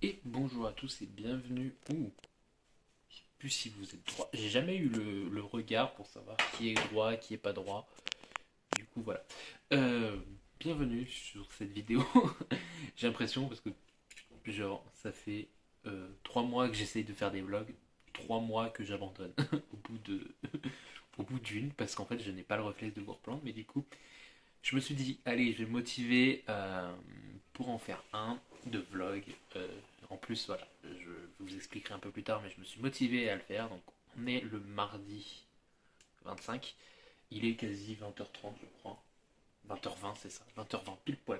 Et bonjour à tous et bienvenue. Je sais plus si vous êtes droit. J'ai jamais eu le regard pour savoir qui est droit, qui est pas droit. Du coup, voilà. Euh, Bienvenue sur cette vidéo. J'ai l'impression parce que genre ça fait 3 mois que j'essaye de faire des vlogs, 3 mois que j'abandonne au bout de au bout d'une parce qu'en fait je n'ai pas le réflexe de vous reprendre. Mais du coup, je me suis dit, allez, je vais me motiver pour en faire un de vlog. En plus, voilà, je vous expliquerai un peu plus tard, mais je me suis motivé à le faire. Donc, on est le mardi 25. Il est quasi 20h30, je crois. 20h20, c'est ça. 20h20, pile poil.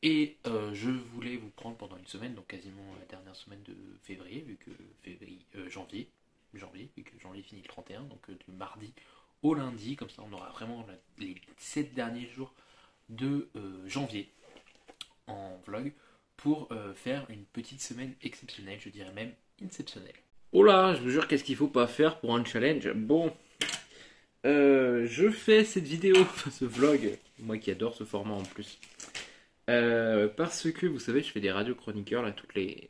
Et je voulais vous prendre pendant une semaine, donc quasiment la dernière semaine de février, vu que janvier, vu que janvier finit le 31, donc du mardi au lundi, comme ça on aura vraiment les 7 derniers jours de janvier en vlog pour faire une petite semaine exceptionnelle, je dirais même inceptionnelle. Oh là, je vous jure, qu'est-ce qu'il faut pas faire pour un challenge? Bon, je fais cette vidéo, ce vlog, moi qui adore ce format en plus, parce que vous savez, je fais des radiochroniqueurs là toutes les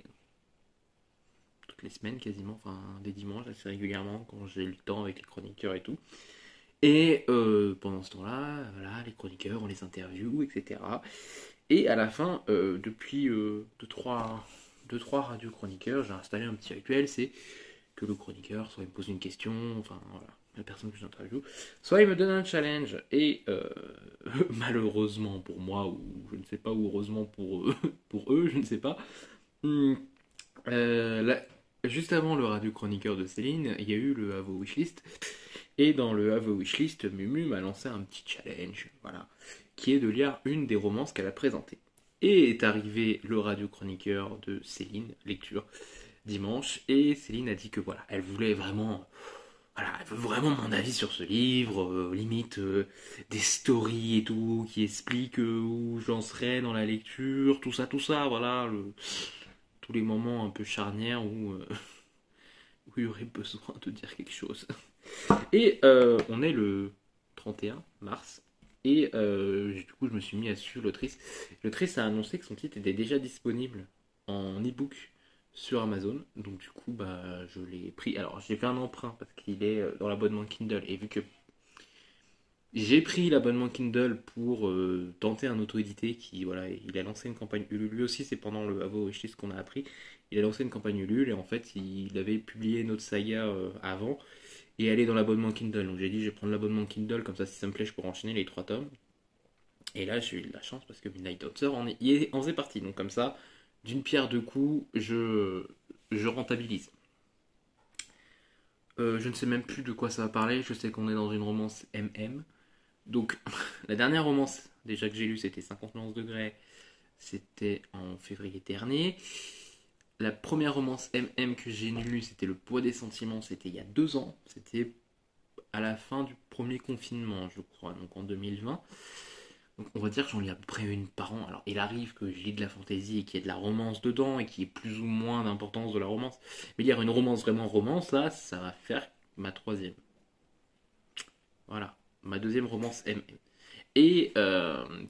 semaines quasiment, enfin des dimanches assez régulièrement quand j'ai le temps avec les chroniqueurs et tout. Et pendant ce temps-là, voilà, les chroniqueurs, on les interviewe, etc. Et à la fin, depuis deux, trois radiochroniqueurs, j'ai installé un petit rituel, c'est que le chroniqueur, soit il me pose une question, enfin voilà, la personne que j'interviewe, soit il me donne un challenge. Et malheureusement pour moi, ou je ne sais pas, ou heureusement pour eux, je ne sais pas, hum, là, juste avant le radio chroniqueur de Céline, il y a eu le Have a Wishlist. Et dans le Have a Wishlist, Mumu m'a lancé un petit challenge, voilà, qui est de lire une des romances qu'elle a présentées. Et est arrivé le radio chroniqueur de Céline, lecture, dimanche, et Céline a dit que voilà, elle voulait vraiment, voilà, elle veut vraiment mon avis sur ce livre, limite des stories et tout, qui expliquent où j'en serais dans la lecture, tout ça, voilà, tous les moments un peu charnières où il y aurait besoin de dire quelque chose. Et on est le 31 mars. Et du coup, je me suis mis à suivre l'autrice. L'autrice a annoncé que son titre était déjà disponible en e-book sur Amazon. Donc du coup, bah, je l'ai pris. Alors, j'ai fait un emprunt parce qu'il est dans l'abonnement Kindle. Et vu que j'ai pris l'abonnement Kindle pour tenter un auto-édité qui, voilà, il a lancé une campagne Ulule. Lui aussi, c'est pendant le Avo Wishlist qu'on a appris. Il a lancé une campagne Ulule et en fait, il avait publié notre saga avant et elle est dans l'abonnement Kindle. Donc j'ai dit, je vais prendre l'abonnement Kindle, comme ça, si ça me plaît, je pourrai enchaîner les 3 tomes. Et là, j'ai eu de la chance parce que Midnight Hunter en faisait partie. Donc comme ça, d'une pierre deux coups, je rentabilise. Je ne sais même plus de quoi ça va parler. Je sais qu'on est dans une romance MM. Donc, la dernière romance déjà que j'ai lue, c'était 51 degrés. C'était en février dernier. La première romance MM que j'ai lue, c'était Le poids des sentiments. C'était il y a 2 ans. C'était à la fin du premier confinement, je crois, donc en 2020. Donc on va dire que j'en lis à peu près une par an. Alors il arrive que je lis de la fantaisie et qu'il y ait de la romance dedans et qu'il y ait plus ou moins d'importance de la romance. Mais lire une romance vraiment romance, là, ça va faire ma troisième. Voilà, ma deuxième romance MM. Et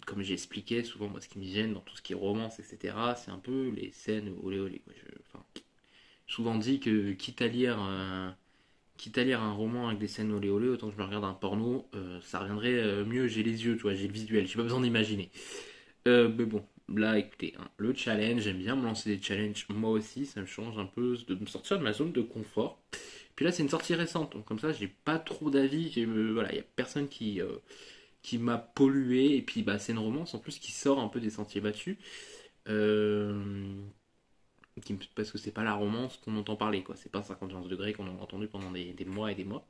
comme j'ai expliqué, souvent moi ce qui me gêne dans tout ce qui est romance, etc., c'est un peu les scènes olé olé. Quoi. Enfin, souvent dit que quitte à lire un roman avec des scènes olé olé, autant que je me regarde un porno, ça reviendrait mieux, j'ai les yeux, tu vois, j'ai le visuel, j'ai pas besoin d'imaginer. Mais bon, là écoutez, hein, le challenge, j'aime bien me lancer des challenges, moi aussi, ça me change un peu de me sortir de ma zone de confort. Puis là c'est une sortie récente, donc comme ça j'ai pas trop d'avis, voilà, il y a personne qui m'a pollué, et puis bah c'est une romance en plus qui sort un peu des sentiers battus. Euh, parce que c'est pas la romance qu'on entend parler, quoi. C'est pas 51 degrés qu'on a entendu pendant des mois et des mois.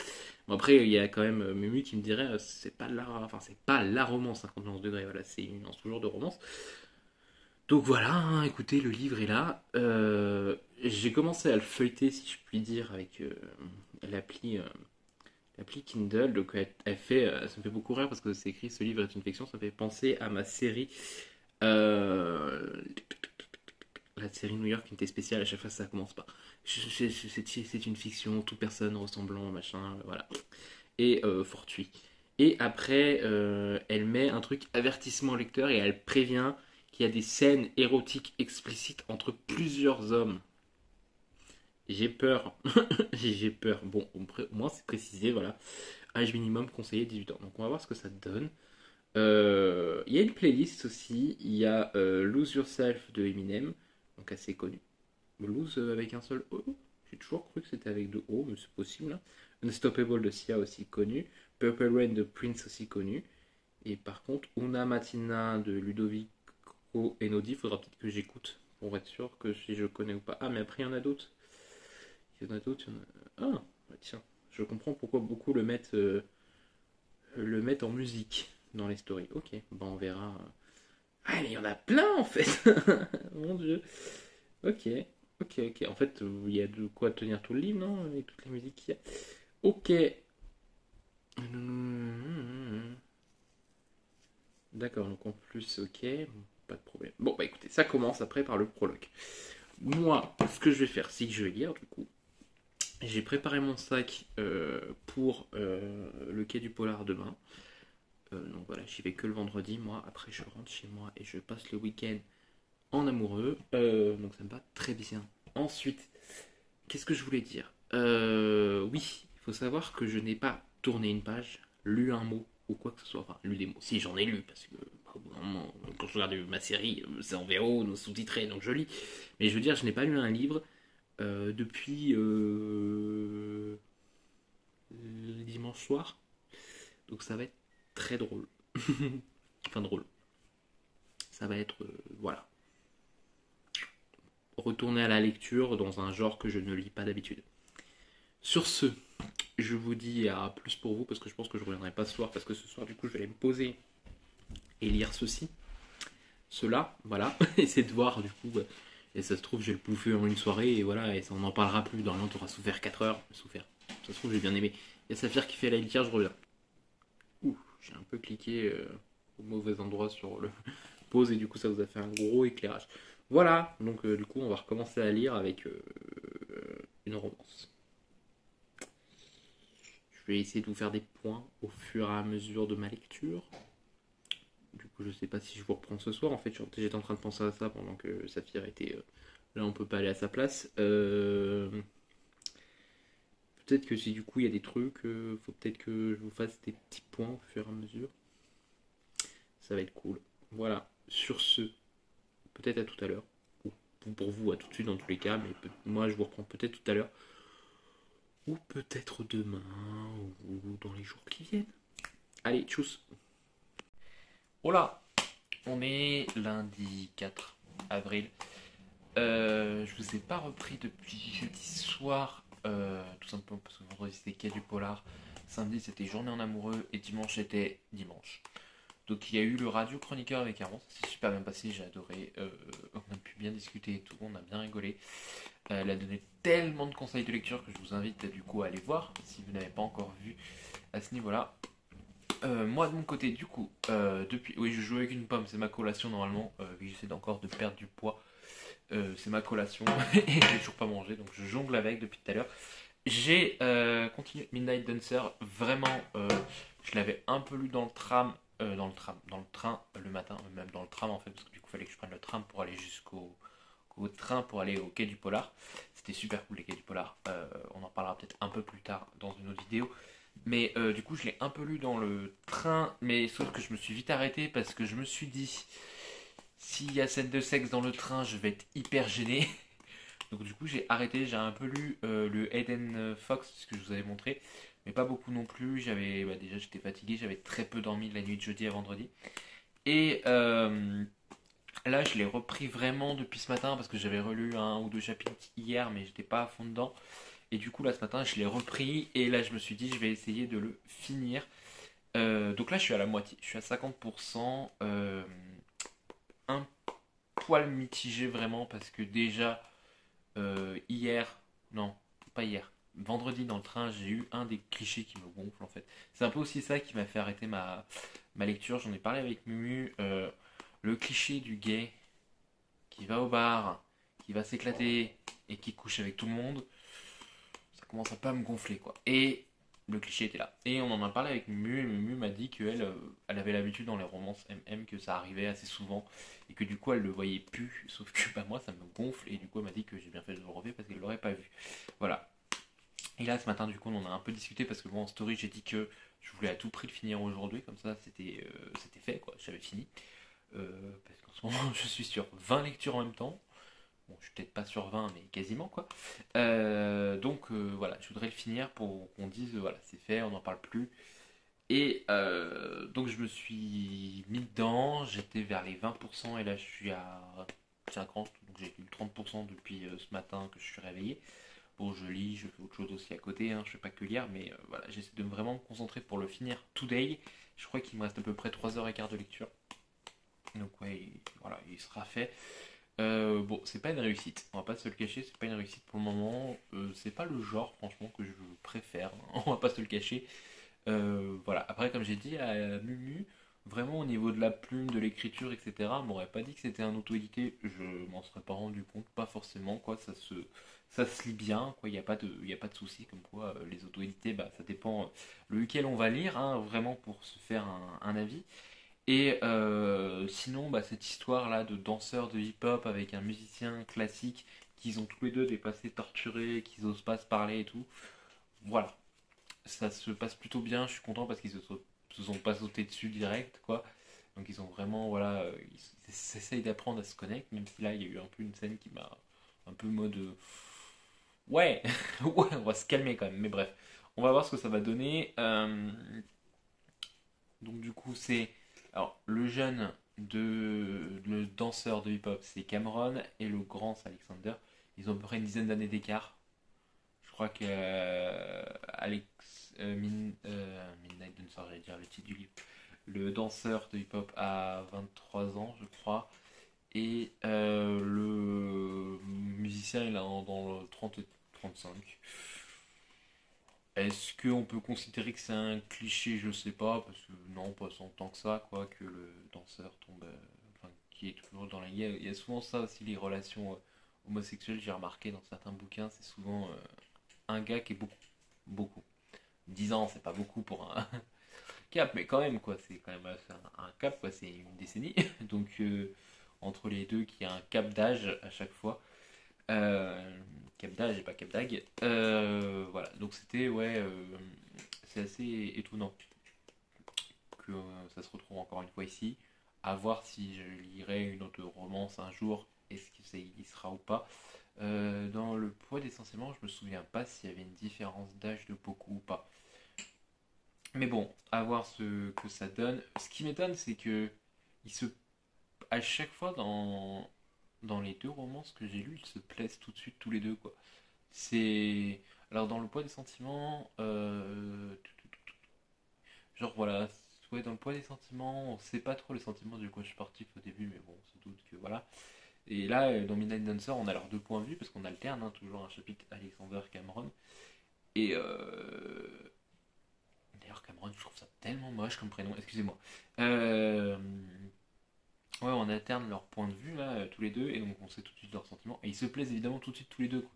Bon, après, il y a quand même Mumu qui me dirait, c'est pas la romance 51 degrés, voilà, c'est une nuance toujours de romance. Donc voilà, hein, écoutez, le livre est là. J'ai commencé à le feuilleter, si je puis dire, avec l'appli l'appli Kindle. Donc ça me fait beaucoup rire parce que c'est écrit ce livre est une fiction, ça me fait penser à ma série. euh, la série New York qui était spéciale, à chaque fois ça commence pas. C'est une fiction, toute personne ressemblant, machin, voilà. Et fortuit. Et après, elle met un truc avertissement lecteur et elle prévient qu'il y a des scènes érotiques explicites entre plusieurs hommes. J'ai peur. J'ai peur. Bon, au moins c'est précisé, voilà. Âge minimum conseillé 18 ans. Donc on va voir ce que ça donne. Il y a une playlist aussi. Il y a Lose Yourself de Eminem, donc assez connu. Lose avec un seul O. J'ai toujours cru que c'était avec deux O, mais c'est possible. Hein. Unstoppable de Sia aussi connu. Purple Rain de Prince aussi connu. Et par contre, Una Mattina de Ludovico Einaudi, faudra peut-être que j'écoute pour être sûr que si je connais ou pas. Ah, mais après, il y en a d'autres. Il y en a d'autres. Ah, bah tiens, je comprends pourquoi beaucoup le mettent en musique dans les stories. Ok, bon, on verra. Ah, mais il y en a plein en fait. Mon dieu. Ok, ok. En fait, il y a de quoi tenir tout le livre, non? Avec toutes les musiques qu'il y a. Ok. D'accord, donc en plus, ok, pas de problème. Bon, bah écoutez, ça commence après par le prologue. Moi, ce que je vais faire, c'est que je vais lire du coup. J'ai préparé mon sac pour le quai du Polar demain. Donc voilà, j'y vais que le vendredi. Moi, après, je rentre chez moi et je passe le week-end en amoureux. Donc ça me va très bien. Ensuite, qu'est-ce que je voulais dire? Oui, il faut savoir que je n'ai pas tourné une page, lu un mot ou quoi que ce soit. Enfin, lu des mots. Si, j'en ai lu parce que au bout d'un moment, quand je regarde ma série, c'est en VO, nous sous-titré, donc je lis. Mais je veux dire, je n'ai pas lu un livre depuis le dimanche soir. Donc ça va être très drôle. Enfin drôle. Ça va être, voilà, retourner à la lecture dans un genre que je ne lis pas d'habitude. Sur ce, je vous dis à plus pour vous parce que je pense que je ne reviendrai pas ce soir parce que ce soir du coup je vais aller me poser et lire ceci, cela, voilà, essayer de voir du coup, et ça se trouve je vais le bouffer en une soirée et voilà, et ça, on n'en parlera plus, dans le tu auras souffert 4 heures, souffert, ça se trouve j'ai bien aimé. Il y a Saphir qui fait la litière, je reviens. Ouh, j'ai un peu cliqué au mauvais endroit sur le pause et du coup ça vous a fait un gros éclairage. Voilà, donc du coup on va recommencer à lire avec une romance. Je vais essayer de vous faire des points au fur et à mesure de ma lecture. Du coup je sais pas si je vous reprends ce soir, en fait j'étais en train de penser à ça pendant que Saphir était là, on peut pas aller à sa place. Peut-être que si du coup il y a des trucs, faut peut-être que je vous fasse des petits points au fur et à mesure. Ça va être cool. Voilà, sur ce, peut-être à tout à l'heure. Ou pour vous, à tout de suite dans tous les cas, mais moi je vous reprends peut-être tout à l'heure. Ou peut-être demain, ou dans les jours qui viennent. Allez, tchuss. Oh là, on est lundi 4 avril. Je vous ai pas repris depuis jeudi soir, tout simplement parce que vendredi c'était quai du Polar, samedi c'était journée en amoureux et dimanche c'était dimanche. Donc il y a eu le radio chroniqueur avec Aaron, ça s'est super bien passé, j'ai adoré, on a pu bien discuter et tout, on a bien rigolé. Elle a donné tellement de conseils de lecture que je vous invite du coup à aller voir si vous n'avez pas encore vu à ce niveau-là. Moi de mon côté du coup, depuis, oui je joue avec une pomme, c'est ma collation normalement, vu que j'essaie encore de perdre du poids. C'est ma collation et j'ai toujours pas mangé donc je jongle avec depuis tout à l'heure. J'ai continué Midnight Dancer, vraiment je l'avais un peu lu dans le tram, dans le train le matin, même dans le tram en fait, parce que du coup il fallait que je prenne le tram pour aller au train pour aller au quai du Polar. C'était super cool les quais du Polar, on en parlera peut-être un peu plus tard dans une autre vidéo. Mais du coup je l'ai un peu lu dans le train, mais sauf que je me suis vite arrêté parce que je me suis dit s'il y a scène de sexe dans le train, je vais être hyper gêné. Donc du coup, j'ai arrêté, j'ai un peu lu le Eden Fox, ce que je vous avais montré, mais pas beaucoup non plus. Déjà, j'étais fatigué, j'avais très peu dormi de la nuit de jeudi à vendredi. Et là, je l'ai repris vraiment depuis ce matin parce que j'avais relu un ou deux chapitres hier, mais j'étais pas à fond dedans. Et du coup, là, ce matin, je l'ai repris et là, je me suis dit, je vais essayer de le finir. Donc là, je suis à la moitié, je suis à 50%. Un poil mitigé vraiment parce que déjà hier, non, pas hier, vendredi dans le train, j'ai eu un des clichés qui me gonfle en fait. C'est un peu aussi ça qui m'a fait arrêter ma lecture. J'en ai parlé avec Mumu. Le cliché du gay qui va au bar, qui va s'éclater et qui couche avec tout le monde, ça commence à pas me gonfler quoi. Et le cliché était là. Et on en a parlé avec Mumu, et Mumu m'a dit qu'elle elle avait l'habitude dans les romances MM que ça arrivait assez souvent, et que du coup elle le voyait plus, sauf que bah, moi ça me gonfle, et du coup elle m'a dit que j'ai bien fait de le relever parce qu'elle l'aurait pas vu. Voilà. Et là ce matin du coup on en a un peu discuté parce que moi en story j'ai dit que je voulais à tout prix le finir aujourd'hui, comme ça c'était fait, quoi, j'avais fini. Parce qu'en ce moment je suis sur 20 lectures en même temps. Bon, je suis peut-être pas sur 20, mais quasiment quoi. Voilà, je voudrais le finir pour qu'on dise voilà, c'est fait, on n'en parle plus. Et donc je me suis mis dedans, j'étais vers les 20% et là je suis à 50, donc j'ai eu 30% depuis ce matin que je suis réveillé. Bon, je lis, je fais autre chose aussi à côté, hein, je fais pas que lire, mais voilà, j'essaie de vraiment me concentrer pour le finir today. Je crois qu'il me reste à peu près 3h15 de lecture. Donc ouais, voilà, il sera fait. Bon, c'est pas une réussite, on va pas se le cacher, c'est pas une réussite pour le moment. C'est pas le genre, franchement, que je préfère, hein, on va pas se le cacher. Voilà, après, comme j'ai dit à Mumu, vraiment au niveau de la plume, de l'écriture, etc., on m'aurait pas dit que c'était un auto-édité, je m'en serais pas rendu compte, pas forcément, quoi, ça se lit bien, quoi, il y a pas de souci, comme quoi les auto-édités, bah, ça dépend lequel on va lire, hein, vraiment pour se faire un avis. Et sinon, bah, cette histoire-là de danseurs de hip-hop avec un musicien classique, qu'ils ont tous les deux des passés torturés, qu'ils osent pas se parler et tout, voilà. Ça se passe plutôt bien, je suis content parce qu'ils se sont pas sautés dessus direct, quoi. Donc ils ont vraiment, voilà, ils essayent d'apprendre à se connaître, même si là, il y a eu un peu une scène qui m'a un peu mode... ouais, ouais, on va se calmer quand même, mais bref. On va voir ce que ça va donner. Donc du coup, c'est alors le jeune le danseur de hip-hop, c'est Cameron et le grand, c'est Alexander. Ils ont à peu près une dizaine d'années d'écart. Je crois que Midnight Dancer, j'allais dire le titre du livre. Le danseur de hip-hop a 23 ans, je crois. Et le musicien, il est dans le 30 et 35. Est-ce qu'on peut considérer que c'est un cliché? Je sais pas, parce que non, pas tant que ça, quoi, que le danseur tombe, enfin, qui est toujours dans la... Il y a souvent ça aussi, les relations homosexuelles, j'ai remarqué dans certains bouquins, c'est souvent un gars qui est beaucoup. 10 ans, c'est pas beaucoup pour un cap, mais quand même, quoi, c'est quand même un cap, quoi, c'est une décennie. Donc, entre les deux, qui a un cap d'âge à chaque fois. Euh, Cap d'âge et pas cap d'ag. Voilà, donc c'était, ouais, c'est assez étonnant que ça se retrouve encore une fois ici. À voir si je lirai une autre romance un jour, est-ce qu'il y sera ou pas. Dans le poids essentiellement, je me souviens pas s'il y avait une différence d'âge de beaucoup ou pas. Mais bon, à voir ce que ça donne. Ce qui m'étonne, c'est que ils se, à chaque fois dans les deux romances que j'ai lues, ils se plaisent tout de suite tous les deux, quoi. C'est alors dans le poids des sentiments, genre voilà, ouais, dans le poids des sentiments, on sait pas trop les sentiments du coach sportif au début, mais bon, on se doute que voilà. Et là, dans Midnight Dancer, on a leurs deux points de vue parce qu'on alterne, hein, toujours un chapitre Alexander Cameron. Et d'ailleurs, Cameron, je trouve ça tellement moche comme prénom, excusez-moi. Euh, Ouais, on alterne leur point de vue là, tous les deux, et donc on sait tout de suite leurs sentiments. Et ils se plaisent évidemment tout de suite tous les deux, quoi.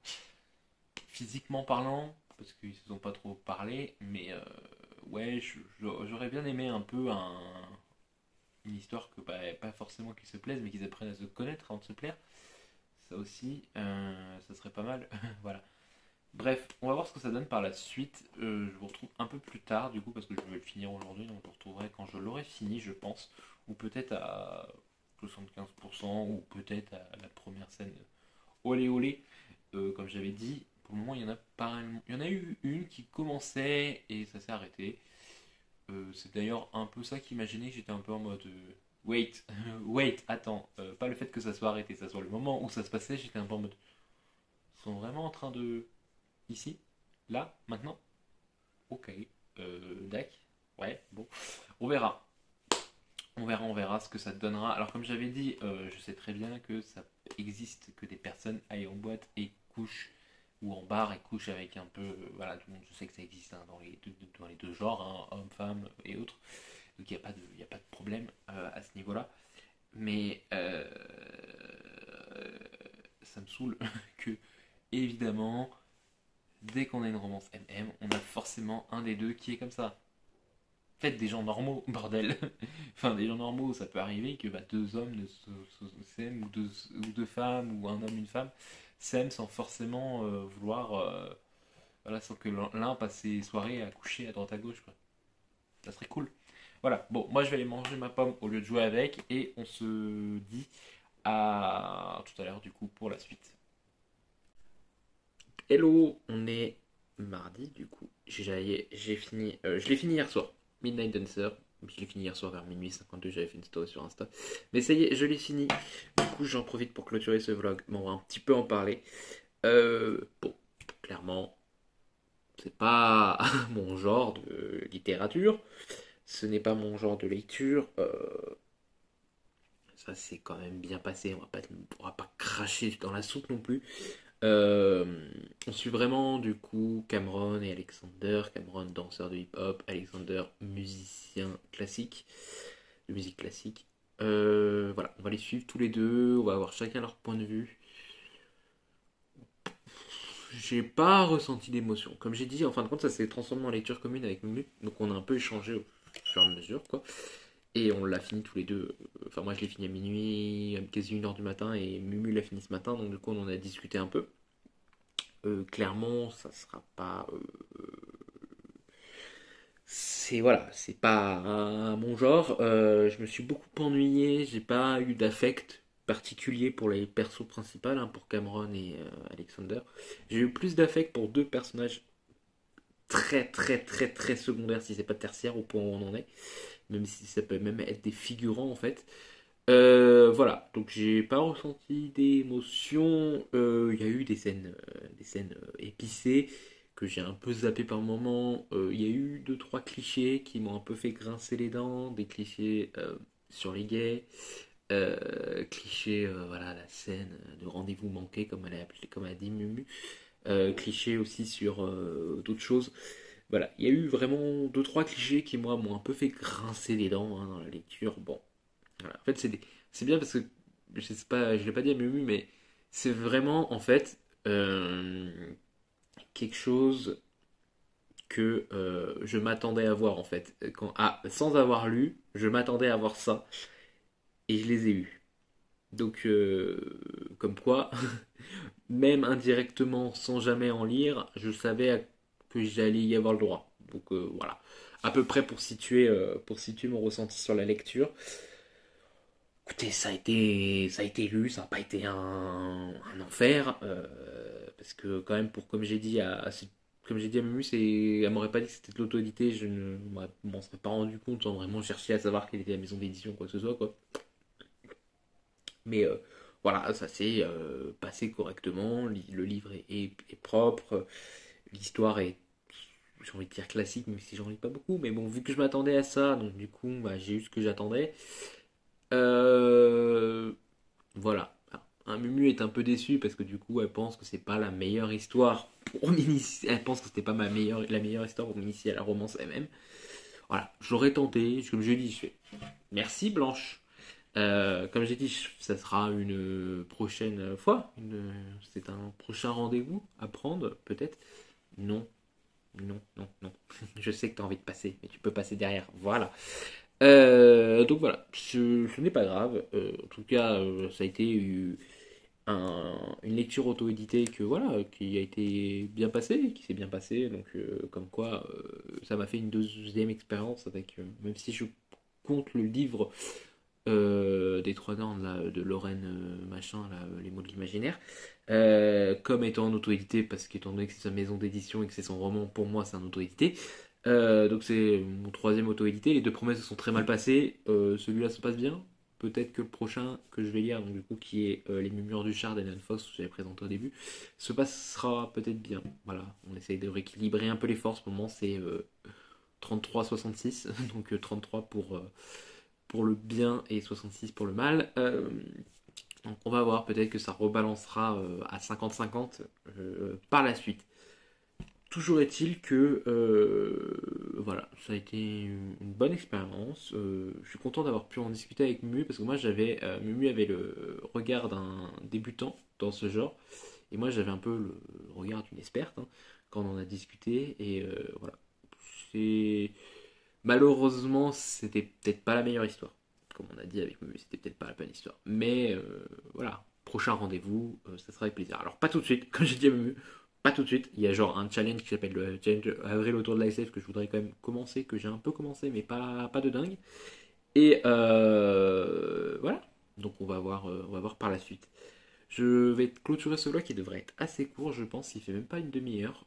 Physiquement parlant, parce qu'ils se sont pas trop parlé, mais ouais, j'aurais bien aimé un peu une histoire que bah, pas forcément qu'ils se plaisent, mais qu'ils apprennent à se connaître avant de se plaire. Ça aussi, ça serait pas mal. Voilà. Bref, on va voir ce que ça donne par la suite. Je vous retrouve un peu plus tard, du coup, parce que je vais le finir aujourd'hui, donc je vous retrouverai quand je l'aurai fini, je pense, ou peut-être à 75%, ou peut-être à la première scène olé olé, comme j'avais dit. Pour le moment, il y en a eu une qui commençait et ça s'est arrêté. C'est d'ailleurs un peu ça qui m'imaginait que j'étais un peu en mode wait, wait, attends, pas le fait que ça soit arrêté, ça soit le moment où ça se passait, j'étais un peu en mode ils sont vraiment en train de ici, là, maintenant, ok, Dac, ouais, bon, on verra. On verra ce que ça te donnera. Alors comme j'avais dit, je sais très bien que ça existe que des personnes aillent en boîte et couchent ou en bar et couchent avec un peu, voilà, tout le monde, je sais que ça existe, hein, dans les deux genres, hein, hommes, femmes et autres. Donc il n'y a pas de problème à ce niveau-là. Mais ça me saoule que, évidemment, dès qu'on a une romance MM, on a forcément un des deux qui est comme ça. Faites des gens normaux, bordel. Enfin, des gens normaux, ça peut arriver que deux hommes s'aiment, ou deux femmes, ou un homme, une femme, s'aiment sans forcément vouloir. Voilà, sans que l'un passe ses soirées à coucher à droite à gauche, quoi. Ça serait cool. Voilà, bon, moi je vais aller manger ma pomme au lieu de jouer avec, et on se dit à tout à l'heure, du coup, pour la suite. Hello, on est mardi du coup. J'ai fini, je l'ai fini hier soir. Midnight Dancer. Je l'ai fini hier soir vers minuit 52. J'avais fait une story sur Insta. Mais ça y est, je l'ai fini. Du coup, j'en profite pour clôturer ce vlog. Mais on va un petit peu en parler. Bon, clairement, c'est pas mon genre de littérature. Ce n'est pas mon genre de lecture. Ça s'est quand même bien passé. On va pas cracher dans la soupe non plus. Euh, on suit vraiment du coup Cameron et Alexander. Cameron, danseur de hip-hop. Alexander, musicien classique, de musique classique. Voilà, on va les suivre tous les deux. On va avoir chacun leur point de vue. J'ai pas ressenti d'émotion. Comme j'ai dit, en fin de compte, ça s'est transformé en lecture commune avec Mumu. Donc on a un peu échangé au fur et à mesure, quoi. Et on l'a fini tous les deux. Enfin, moi je l'ai fini à minuit, quasi 1h du matin, et Mumu l'a fini ce matin. Donc du coup, on en a discuté un peu. Clairement, ça sera pas. C'est voilà, c'est pas mon genre. Je me suis beaucoup ennuyé. J'ai pas eu d'affect particulier pour les persos principaux, hein, pour Cameron et Alexander. J'ai eu plus d'affect pour deux personnages très très très très secondaires, si c'est pas tertiaire au point où on en est. Même si ça peut même être des figurants en fait. Voilà, donc j'ai pas ressenti d'émotion. Il y a eu des scènes épicées que j'ai un peu zappé par moment. Il y a eu deux trois clichés qui m'ont un peu fait grincer les dents, des clichés sur les gays, clichés voilà la scène de rendez-vous manqué comme elle a appelé, comme a dit Mumu, clichés aussi sur d'autres choses. Voilà, il y a eu vraiment deux trois clichés qui moi m'ont un peu fait grincer les dents hein, dans la lecture. Bon, voilà. En fait, c'est bien parce que je sais pas, je l'ai pas dit à Mumu, mais c'est vraiment en fait quelque chose que je m'attendais à voir en fait. Sans avoir lu, je m'attendais à voir ça et je les ai eus. Donc, comme quoi, même indirectement, sans jamais en lire, je savais que j'allais y avoir le droit. Donc voilà, à peu près pour situer mon ressenti sur la lecture. Écoutez, ça a été lu, ça n'a pas été un enfer, parce que quand même, comme j'ai dit comme j'ai dit à Mumu, elle m'aurait pas dit que c'était de l'auto-édité, je ne m'en serais pas rendu compte sans vraiment chercher à savoir quelle était la maison d'édition, quoi que ce soit, quoi. Mais voilà, ça s'est passé correctement, le livre est propre, l'histoire est, j'ai envie de dire classique, même si j'en lis pas beaucoup, mais bon, vu que je m'attendais à ça, donc du coup, bah, j'ai eu ce que j'attendais. Euh, Voilà. Un Mumu est un peu déçu parce que du coup, elle pense que c'est pas la meilleure histoire pour m'initier. Elle pense que c'était pas la meilleure histoire pour m'initier à la romance elle-même. Voilà, j'aurais tenté, comme je dis, je fais merci Blanche. Comme j'ai dit, ça sera une prochaine fois. C'est un prochain rendez-vous à prendre, peut-être. Non, non, non, non. Je sais que tu as envie de passer, mais tu peux passer derrière. Voilà. Donc voilà, ce n'est pas grave. En tout cas, ça a été une lecture auto-éditée que voilà, qui a été bien passée, qui s'est bien passée. Donc comme quoi, ça m'a fait une deuxième expérience avec, même si je compte le livre des Trois Cornes là, de Lorraine machin, là, les mots de l'imaginaire, comme étant en auto-édité, parce qu'étant donné que c'est sa maison d'édition et que c'est son roman, pour moi c'est un auto-édité. Donc c'est mon troisième auto-édité. Les deux premiers se sont très mal passés. Celui-là se passe bien. Peut-être que le prochain que je vais lire, donc du coup qui est Les Murmures du Char d'Hélène Foss, que j'avais présenté au début, se passera peut-être bien. Voilà, on essaye de rééquilibrer un peu les forces. Pour le moment c'est 33-66, donc 33 pour le bien et 66 pour le mal. Donc on va voir, peut-être que ça rebalancera à 50-50 par la suite. Toujours est-il que voilà, ça a été une bonne expérience. Je suis content d'avoir pu en discuter avec Mumu parce que moi Mumu avait le regard d'un débutant dans ce genre Et moi, j'avais un peu le regard d'une experte hein, quand on en a discuté. Et voilà. C'est... Malheureusement, c'était peut-être pas la meilleure histoire. Comme on a dit avec Mumu, c'était peut-être pas la bonne histoire. Mais voilà, prochain rendez-vous, ça sera avec plaisir. Alors, pas tout de suite, comme j'ai dit à Mumu, pas tout de suite. Il y a genre un challenge qui s'appelle le challenge Avril autour de l'ISF que je voudrais quand même commencer, que j'ai un peu commencé, mais pas de dingue. Et voilà. Donc on va voir par la suite. Je vais clôturer ce vlog qui devrait être assez court, je pense. Il fait même pas une demi-heure.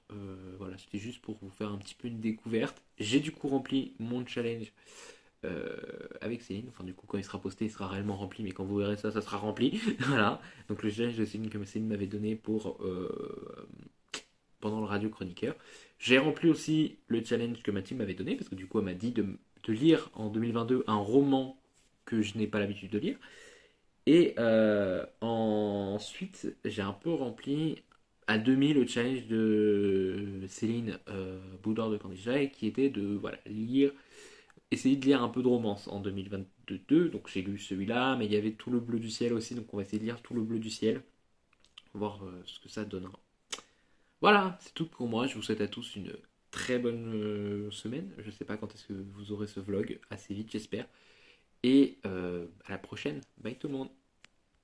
Voilà, c'était juste pour vous faire un petit peu une découverte. J'ai du coup rempli mon challenge euh, avec Céline. Enfin, du coup, quand il sera posté, il sera réellement rempli. Mais quand vous verrez ça, ça sera rempli. Voilà. Donc le challenge de Céline que Céline m'avait donné pour pendant le radio chroniqueur. J'ai rempli aussi le challenge que ma team m'avait donné parce que du coup, elle m'a dit de lire en 2022 un roman que je n'ai pas l'habitude de lire. Et ensuite, j'ai un peu rempli à demi le challenge de Céline Boudard de Candidat qui était de voilà, lire, essayer de lire un peu de romance en 2022. Donc j'ai lu celui-là, mais il y avait tout le bleu du ciel aussi, donc on va essayer de lire tout le bleu du ciel, voir ce que ça donnera. Voilà, c'est tout pour moi. Je vous souhaite à tous une très bonne semaine. Je ne sais pas quand est-ce que vous aurez ce vlog, assez vite j'espère. Et à la prochaine. Bye tout le monde.